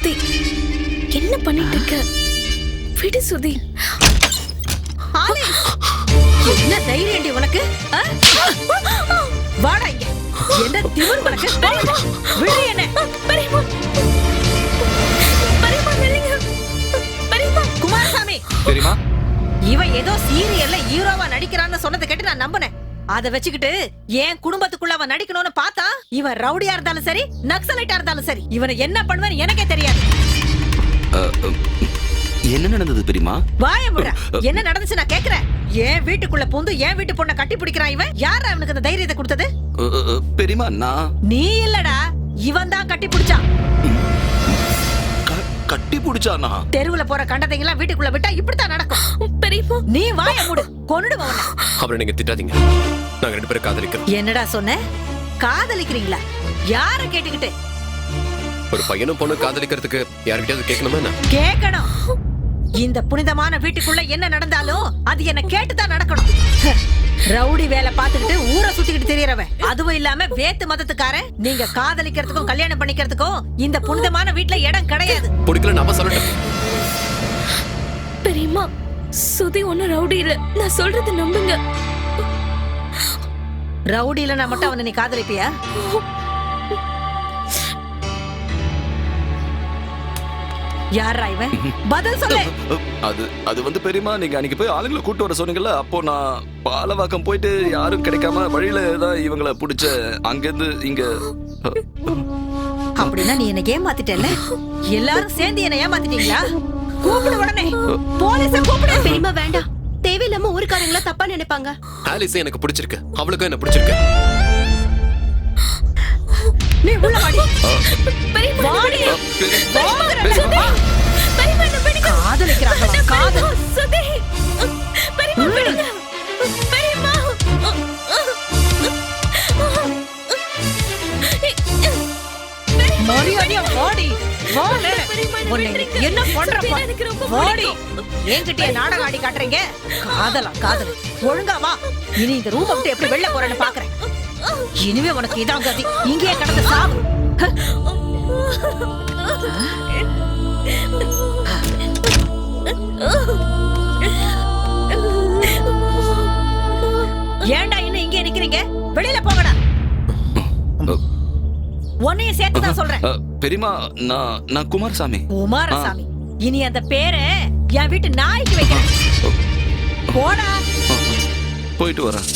சுதி, என்ன பண்ணிட்டு இருக்க? விடு சுதி. என்ன தைரியம்டி உனக்கு? வாடா இங்க. என்ன திமிரு உனக்கு? விடு என்ன? பெரியம்மா, பெரியம்மா நில்லுங்க. பெரியம்மா. குமாரசாமி, தெரியுமா? இவன் ஏதோ சீரியல்ல ஹீரோவா நடிக்கிறான்னு சொன்னதை கேட்டு நான் நம்பினேன். அதை வச்சுக்கிட்டு என் குடும்பத்துக்குள்ள அவன் நடிக்கணும்னு பார்த்தா இவன் ரவுடியா இருந்தாலும் சரி, நக்சலைட்டா இருந்தாலும் சரி, இவனை என்ன பண்ணுவேன்னு எனக்கே தெரியாது. என்ன நடந்தது பெரியமா? வாய முட. என்ன நடந்துச்சு நான் கேக்குறேன். என் வீட்டுக்குள்ள பூந்து என் வீட்டு பொண்ணை கட்டி பிடிக்கிறான் இவன். யாரா அவனுக்கு அந்த தைரியத்தை கொடுத்தது? பெரியமா, நான் நீ இல்லடா, இவன் தான் கட்டி பிடிச்சான். கட்டி பிடிச்சானா? தெருவுல போற கண்டதைங்கெல்லாம் வீட்டுக்குள்ள விட்டா இப்படித்தான் நடக்கும். பெரியம்மா, நீ வாய மூடு, கொன்னுடுவ. அவரை நீங்க திட்டாதீங்க. நாங்க 2 பேரும் காதலிக்கிறோம். என்னடா சொன்ன? காதலிக்கிறீங்களா? யார கேட்டுக்கிட்டு? ஒரு பையனும் பொண்ணு காதலிக்கிறதுக்கு யார்கிட்டயாவது கேட்கணுமா என்ன? கேட்கணும். இந்த புனிதமான வீட்டுக்குள்ள என்ன நடந்தாலும் அது என்ன கேட்டுதான் நடக்கணும். ரவுடி வேலை பார்த்துக்கிட்டு ஊரை சுத்திக்கிட்டு தெரியறவன், அதுவும் இல்லாம வேத்து மதத்துக்காரன். நீங்க காதலிக்கிறதுக்கும் கல்யாணம் பண்ணிக்கிறதுக்கும் இந்த புனிதமான வீட்டுல இடம் கிடையாது. பிடிக்கல நாம சொல்லட்டும். பெரியம்மா, சுதி ஒண்ணு ரவுடி இல்ல. நான் சொல்றது நம்புங்க. ரவுடி இல்லனா மட்டும் அவனை நீ காதலிப்பியா? யாரா இவன்? பதில் சொல்லு. அது வந்து பெரியமா, நீங்க அன்னைக்கு போய் ஆளுங்களை கூட்டு வர சொன்னீங்கல்ல, அப்போ நான் பாலவாக்கம் போயிட்டு யாரும் கிடைக்காம வழியில தான் இவங்களை பிடிச்ச அங்கிருந்து இங்க. அப்படின்னா நீ என்ன ஏமாத்திட்டல? எல்லாரும் சேர்ந்து என்ன ஏமாத்திட்டீங்களா? கூப்பிடு உடனே, போலீஸ கூப்பிடு. பெரியம்மா வேண்டாம், தேவையில்லாம ஊருக்காரங்கள தப்பா நினைப்பாங்க. ஆலிஸ் எனக்கு பிடிச்சிருக்கு, அவளுக்கும் என்ன பிடிச்சிருக்கு. நீ உள்ள வாடி. பெரியம்மா, வாடி. பெரியம்மா என்ன பிடிக்க காதலிக்கிறாங்களா? காதல். சுதி, பெரியம்மா பிடிங்க. பெரியம்மா, மரியாதையா வாடி. வாடு. உன்னை என்ன பண்றப்பா? வாடி. என்கிட்டயே நாடகம் ஆடி காட்டுறீங்க. காதலா காதல். ஒழுங்கா வா. இனி இந்த ரூம் விட்டு எப்படி வெளில போறேன்னு பாக்குறேன். இனிமே உனக்கு இதான் கதி. இங்கேயே கடந்து சாவு. ஏன்டா இன்னும் இங்கே நிக்கிறீங்க? வெளியில போங்கடா. உன்னையும் சேர்த்து தான் சொல்றேன். பெரியமா, நான் குமாரசாமி. குமாரசாமி, இனி அந்த பேரை என் வீட்டு நாய்க்கு வைக்கிறேன். போடா. போயிட்டு வரேன்.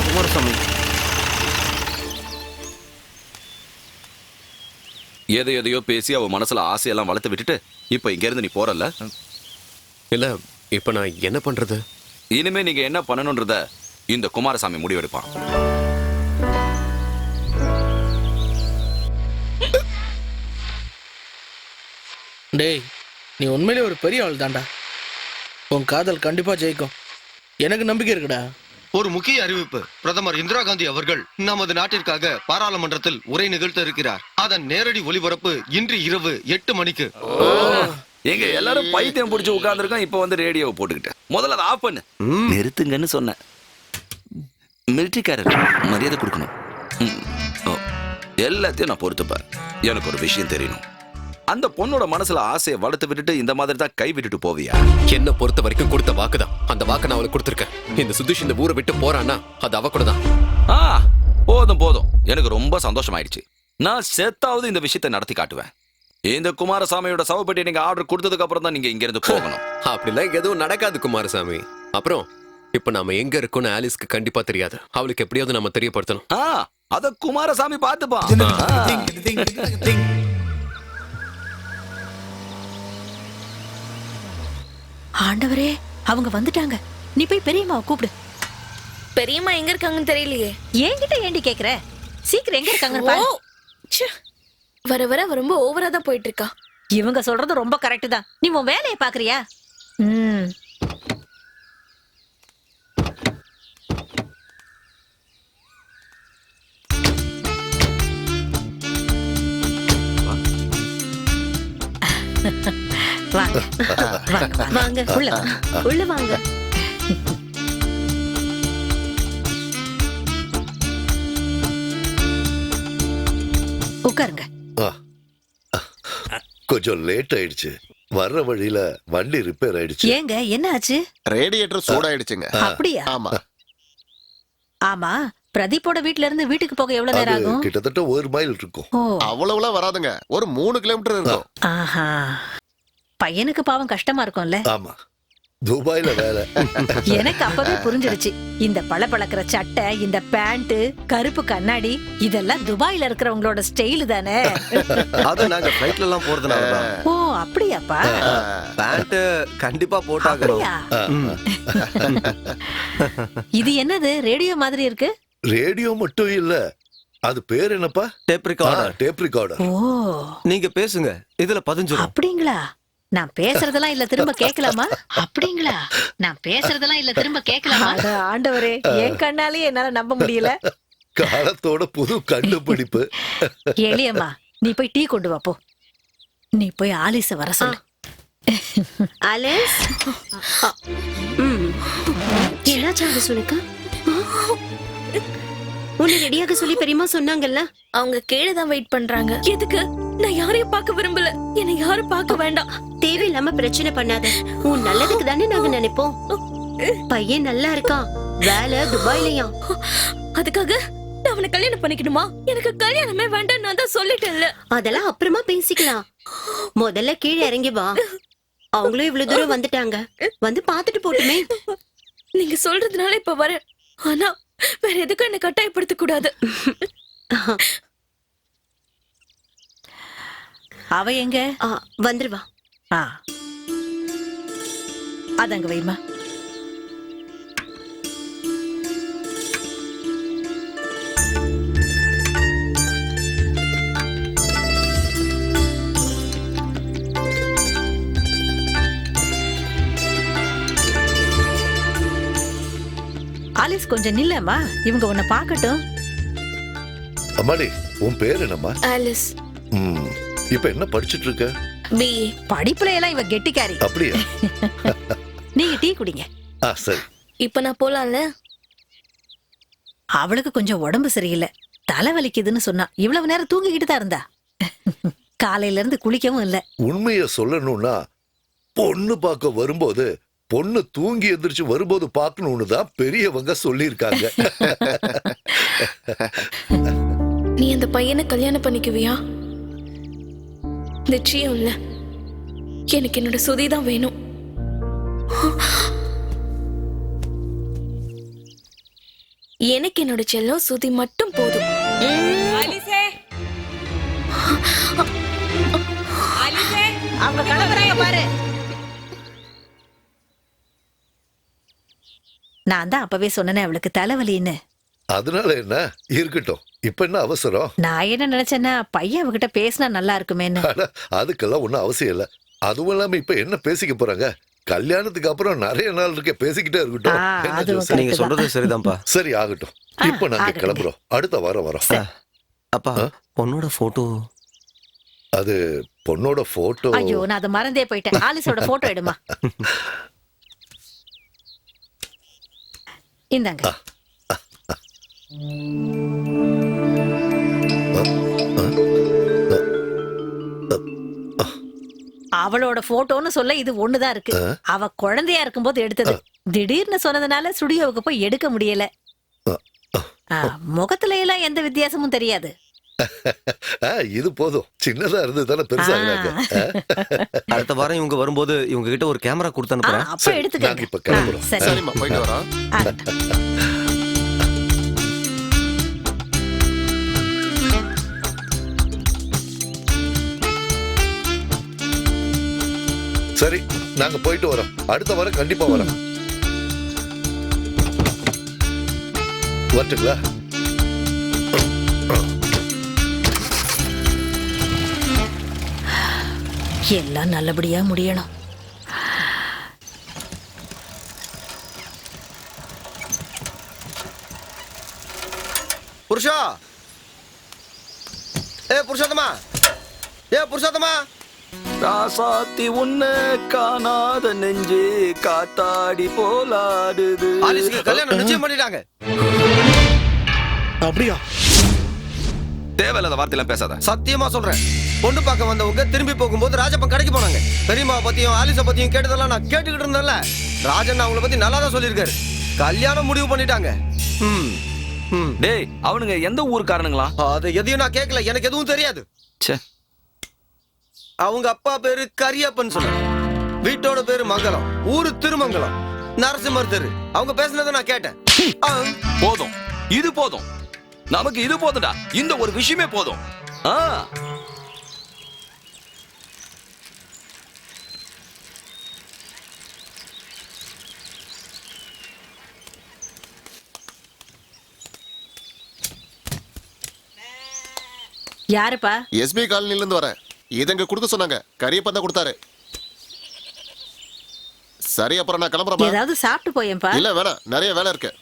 குமாரசாமி, எதையோ பேசி அவ மனசுல ஆசையெல்லாம் வளர்த்து விட்டுட்டு இப்ப இங்க இருந்து நீ போறல? இல்ல, இப்ப நான் என்ன பண்றது? இனிமே நீங்க என்ன பண்ணணும்ன்றத இந்த குமாரசாமி முடிவெடுப்பான். டேய், நீ உண்மையிலே ஒரு பெரிய ஆள் தான்டா. உன் காதல் கண்டிப்பா ஜெயிக்கும். எனக்கு நம்பிக்கை இருக்குடா. ஒரு முக்கிய அறிவிப்பு. பிரதமர் இந்திரா காந்தி அவர்கள் நமது நாட்டிற்காக பாராளுமன்றத்தில் உரை நிகழ்த்த இருக்கிறார். அதன் நேரடி ஒளிபரப்பு இன்று இரவு 8 மணிக்கு. எங்க எல்லாரும் பைத்தியம் பிடிச்சு உட்கார்ந்துருக்கோம். இப்ப வந்து ரேடியோவை போட்டுக்கிட்டேன். முதல்ல அதை ஆஃப் பண்ணு. நிறுத்துங்கன்னு சொன்னேன். மிலிட்டரிக்காரர் மரியாதை கொடுக்கணும். எல்லாத்தையும் நான் பொறுத்துப்பேன். எனக்கு ஒரு விஷயம் தெரியணும். அந்த பொண்ணோட மனசுல ஆசையை வளர்த்து விட்டுட்டு இந்த மாதிரி தான் கை விட்டுட்டு போவியா? என்ன பொறுத்த வரைக்கும் கொடுத்த வாக்குதான். அந்த வாக்கை நான் அவளுக்கு கொடுத்துருக்கேன். இந்த சுதீஷ் இந்த ஊரை விட்டு போறான்னா அது அவ கூட தான். போதும் போதும், எனக்கு ரொம்ப சந்தோஷமாயிடுச்சு. நான் செத்தாவது இந்த விஷயத்தை நடத்தி காட்டுவேன். இந்த குமாரசாமியோட சவப்பெட்டி நீங்க ஆர்டர் கொடுத்ததுக்கு அப்புறம் தான் நீங்க இங்க இருந்து போகணும். அப்படிலாம் எதுவும் நடக்காது குமாரசாமி. அப்புறம் இப்ப நாம எங்க இருக்கோம்னு ஆலிஸ்க்கு கண்டிப்பா தெரியாது. அவளுக்கு எப்படியாவது நம்ம தெரியப்படுத்தணும். அத குமாரசாமி பாத்துப்பா. ஆண்டவரே, அவங்க வந்துட்டாங்க. நீ போய் பெரியம்மாவை கூப்பிடு. பெரியம்மா எங்க இருக்காங்கன்னு தெரியலையே. என்கிட்ட ஏண்டி கேக்குற? சீக்கிரம் எங்க இருக்காங்க பாரு. வர வர ரொம்ப ஓவரா தான் போயிட்டு இருக்கா. இவங்க சொல்றது ரொம்ப கரெக்ட் தான். நீ உன் வேலையை பாக்குறியா? வாங்க வாங்க, உள்ள உள்ள வாங்க. உட்காருங்க. கொஞ்சம் லேட் ஆயிடுச்சு. வர்ற வழியில வண்டி ரிப்பேர் ஆயிடுச்சு. ஏங்க, என்ன ஆச்சு? ரேடியேட்டர் சூடாயிடுச்சுங்க. அப்படியா? ஆமா. ஆமா, பிரதீப்போட வீட்ல இருந்து வீட்டுக்கு போக எவ்வளவு நேரம் அது ஆகும்? கிட்டத்தட்ட 1 மைல் இருக்கும். அவ்வளவுலாம் வராதுங்க, ஒரு 3 கிலோமீட்டர் இருக்கும். ஆஹா, பையனுக்கு பாவம் கஷ்டமா இருக்கும்ல. ஆமா, துபாயில வேலை. எனக்கு அப்பவே புரிஞ்சிருச்சு. இந்த பளபளக்கிற சட்டை, இந்த பேண்ட், கருப்பு கண்ணாடி, இதெல்லாம் துபாயில இருக்கிறவங்களோட ஸ்டைல் தானே. அது நாங்க ஃளைட்ல எல்லாம் போறதுனால தான். ஓ, அப்படியாப்பா? பேண்ட் கண்டிப்பா போட்டாகணும். அப்படியா? இது என்னது ரேடியோ மாதிரி இருக்கு? ரேடியோ மட்டும் இல்ல, அது பேர் என்னப்பா? Tape recorder. Tape recorder. ஓ, நீங்க பேசுங்க, இதுல பதிஞ்சிரும். அப்படிங்களா? நான் பேசுறதெல்லாம் இல்ல திரும்ப கேட்கலாமா? அப்படிங்களா? நான் பேசுறதெல்லாம் இல்ல திரும்ப கேட்கலாமா? ஆண்டவரே, என் கண்ணாலே என்னால நம்ப முடியல. காலத்தோட புது கண்டுபிடிப்பு. எளியம்மா, நீ போய் டீ கொண்டு வா போ. நீ போய் ஆலிஸ வர சொல்லு. ஆலிஸ், என்னாச்சு அது சொல்லுங்க. உன்னை ரெடியாக சொல்லி பெரியம்மா சொன்னாங்கல்ல. அவங்க கீழே தான் வெயிட் பண்றாங்க. எதுக்கு? நான் யாரையும் பார்க்க விரும்பல. என்னை யாரும் பார்க்க வேண்டாம். தேவையில்லாம பிரச்சனை பண்ணாத. உன் நல்லதுக்கு தானே நாங்க நினைப்போம். பையன் நல்லா இருக்கான், வேலை துபாயிலயா. அதுக்காக நான் அவனை கல்யாணம் பண்ணிக்கணுமா? எனக்கு கல்யாணமே வேண்டாம், நான் தான் சொல்லிட்டேன்ல. அதெல்லாம் அப்புறமா பேசிக்கலாம். முதல்ல கீழே இறங்கி வா. அவங்களும் இவ்வளவு தூரம் வந்துட்டாங்க, வந்து பாத்துட்டு போட்டுமே. நீங்க சொல்றதுனால இப்ப வர, ஆனா வேற எதுக்கும் என்ன கட்டாயப்படுத்த கூடாது. அவ எங்க? வந்துருவா. அதங்க வைமா. ஆலிஸ், கொஞ்சம் நில்லம்மா, இவங்க உன்னை பார்க்கட்டும். அம்மாடி, உன் பேர் என்னம்மா? ஆலிஸ். இப்ப என்ன படிச்சிட்டு இருக்க? பிஏ. படிப்புல எல்லாம் இவ கெட்டிக்காரி. அப்படியா? நீங்க டீ குடிங்க. சரி. இப்ப நான் போலாம்ல? அவளுக்கு கொஞ்சம் உடம்பு சரியில்லை, தலை வலிக்குதுன்னு சொன்னா. இவ்வளவு நேரம் தூங்கிக்கிட்டு தான் இருந்தா. காலையில இருந்து குளிக்கவும் இல்ல. உண்மைய சொல்லணும்னா, பொண்ணு பார்க்க வரும்போது பொண்ணு தூங்கி எந்திரிச்சு வரும்போது பார்க்கணும்னு தான் பெரியவங்க சொல்லியிருக்காங்க. நீ அந்த பையனை கல்யாணம் பண்ணிக்குவியா? நிச்சயம் இல்ல, எனக்கு என்னோட சுதி தான் வேணும். எனக்கு என்னோட செல்லம் சுதி மட்டும் போதும். அவங்க கிளம்புறாங்க பாரு. நான் தான் அப்பவே சொன்னேன் அவளுக்கு தலைவலின்னு. அதனால என்ன, இருக்கட்டும். இப்ப என்ன அவசரம்? நான் என்ன நினைச்சேன்னா, பையன் அவகிட்ட பேசினா நல்லா இருக்குமேன்னு. அதுக்கெல்லாம் ஒன்னும் அவசியம் இல்ல. அதுவும் இல்லாம இப்ப என்ன பேசிக்க போறாங்க? கல்யாணத்துக்கு அப்புறம் நிறைய நாள் இருக்க, பேசிக்கிட்டே இருக்கட்டும். நீங்க சொல்றது சரிதான்ப்பா. சரி, ஆகட்டும். இப்ப நாங்க கிளம்புறோம். அடுத்த வாரம் வரோம். அப்பா, பொண்ணோட போட்டோ. அது பொண்ணோட போட்டோ. ஐயோ, நான் அதை மறந்தே போயிட்டேன். ஆலிஸோட போட்டோ எடுமா. இந்தாங்க. அவளோட போட்டோன்னு சொல்ல இது ஒண்ணுதான் இருக்கு. அவ குழந்தையா இருக்கும்போது எடுத்தது. திடீர்னு சொன்னதுனால ஸ்டுடியோவுக்கு போய் எடுக்க முடியல. முகத்துல எல்லாம் எந்த வித்தியாசமும் தெரியாது. இது போதும். சின்னதா இருந்து தானே பெருசாகிறாங்க. அடுத்த வாரம் இவங்க வரும்போது இவங்க கிட்ட ஒரு கேமரா கொடுத்து அனுப்புறேன். அப்ப நாங்க எடுத்துக்க. இப்ப கிளம்புறோம். சரி. சரிம்மா, போயிட்டு வரோம். சரி, நாங்க போயிட்டு வரோம். அடுத்த வாரம் கண்டிப்பா வரோம். வரட்டுங்களா? எல்லாம் நல்லபடியா முடியணும். புருஷா, புருஷோத்தமா, புருஷோத்தமா, ராசாத்தி உன்ன காணாத நெஞ்சு காத்தாடி போலாடுது. ஆலிஸ்க்கு கல்யாணம் நிச்சயம் பண்ணிட்டாங்க. அப்படியா? தேவையில்லாத வார்த்தையெல்லாம் பேசாத. சத்தியமா சொல்றேன். பொண்ணு பார்க்க வந்தவங்க திரும்பி போகும்போது ராஜப்பன் கடைக்கு போனாங்க. பெரியம்மாவை பத்தியும் ஆலிஸை பத்தியும் கேட்டதெல்லாம் நான் கேட்டுக்கிட்டு இருந்தேன்ல. ராஜன் அவங்கள பத்தி நல்லா தான் சொல்லியிருக்காரு. கல்யாணம் முடிவு பண்ணிட்டாங்க. டேய், அவனுங்க எந்த ஊருக்காரனுங்களா? அது எதையும் நான் கேட்கல. எனக்கு எதுவும் தெரியாது. ச்சே. அவங்க அப்பா பேரு கரியப்பன் சொன்ன. வீட்டோட பேரு மங்கலம். ஊரு திருமங்கலம். நரசிம்மர் தெரு. அவங்க பேசுனதை நான் கேட்டேன். போதும், இது போதும். நமக்கு இது போதும்டா. இந்த ஒரு விஷயமே போதும். யாருப்பா? எஸ்பி காலனில இருந்து வரேன். இதங்க கொடுக்க சொன்னாங்க. கரியப்பன் தான் கொடுத்தாரு. சரி, அப்புறம் நான் கிளம்புறேன். ஏதாவது சாப்பிட்டு போயேன்பா. இல்ல வேணாம், நிறைய வேலை இருக்கு.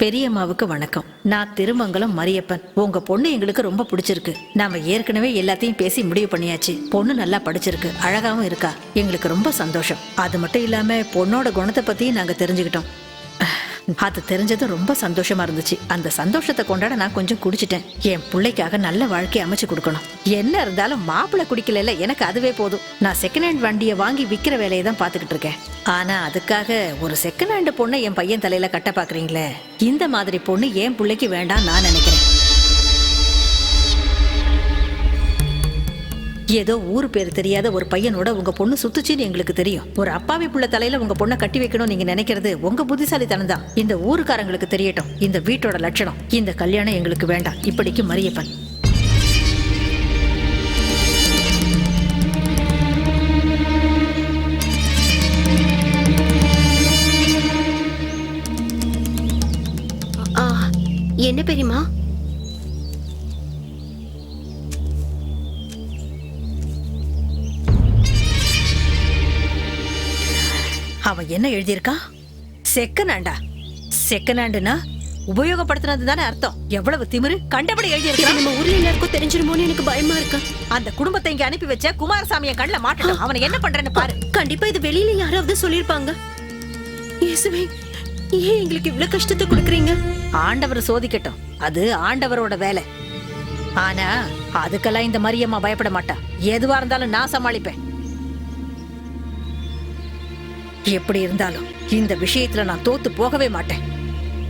பெரியம்மாவுக்கு வணக்கம். நான் திருமங்கலம் மரியப்பன். உங்க பொண்ணு எங்களுக்கு ரொம்ப பிடிச்சிருக்கு. நாம ஏற்கனவே எல்லாத்தையும் பேசி முடிவு பண்ணியாச்சு. பொண்ணு நல்லா படிச்சிருக்கு, அழகாவும் இருக்கா. எங்களுக்கு ரொம்ப சந்தோஷம். அது மட்டும் இல்லாம பொண்ணோட குணத்தை பத்தியும் நாங்க தெரிஞ்சுக்கிட்டோம். அது தெரிஞ்சது ரொம்ப சந்தோஷமா இருந்துச்சு. அந்த சந்தோஷத்தை கொண்டாட நான் கொஞ்சம் குடிச்சிட்டேன். என் பிள்ளைக்காக நல்ல வாழ்க்கையை அமைச்சு கொடுக்கணும். என்ன இருந்தாலும் மாப்பிள்ளை குடிக்கல, எனக்கு அதுவே போதும். நான் செகண்ட் ஹேண்ட் வண்டியை வாங்கி விற்கிற வேலையை தான் பார்த்துக்கிட்டு இருக்கேன். ஆனா அதுக்காக ஒரு செகண்ட் ஹேண்ட் பொண்ணை என் பையன் தலையில கட்ட பாக்குறீங்களே. இந்த மாதிரி பொண்ணு என் பிள்ளைக்கு வேண்டாம் நான் நினைக்கிறேன். ஏதோ ஊரு பேர் தெரியாத ஒரு பையனோட உங்க பொண்ணு சுத்துச்சின்னு எங்களுக்கு தெரியும். ஒரு அப்பாவி புள்ள தலையில உங்க பொண்ணை கட்டி வைக்கணும் நீங்க நினைக்கிறது உங்க புத்திசாலித்தனம் தான். இந்த ஊருக்காரங்களுக்கு தெரியட்டும் இந்த வீட்டோட லட்சணம். இந்த கல்யாணம் எங்களுக்கு வேண்டாம். இப்படிக்கு மரியப்பன். என்ன பெரியம்மா? அவன் என்ன எழுதியிருக்கான்? செகண்ட் ஹேண்டா? செகண்ட் ஹேண்டுனா உபயோகப்படுத்தினது தானே அர்த்தம். எவ்வளவு திமிரு! கண்டபடி எழுதியிருக்கான். நம்ம ஊர்ல எல்லாருக்கும் தெரிஞ்சிருமோன்னு எனக்கு பயமா இருக்கு. அந்த குடும்பத்தை இங்க அனுப்பி வச்ச குமாரசாமியை கண்ணில் மாட்டணும். அவனை என்ன பண்றேன்னு பாரு. கண்டிப்பா இது வெளியில யாராவது சொல்லிருப்பாங்க. இயேசுவே, ஏன் எங்களுக்கு இவ்வளவு கஷ்டத்தை கொடுக்குறீங்க? ஆண்டவர் சோதிக்கட்டும், அது ஆண்டவரோட வேலை. ஆனா அதுக்கெல்லாம் இந்த மரியம்மா பயப்பட மாட்டா. எதுவா இருந்தாலும் நான் சமாளிப்பேன். எப்படி இருந்தாலும் இந்த விஷயத்துல நான் தோத்து போகவே மாட்டேன்.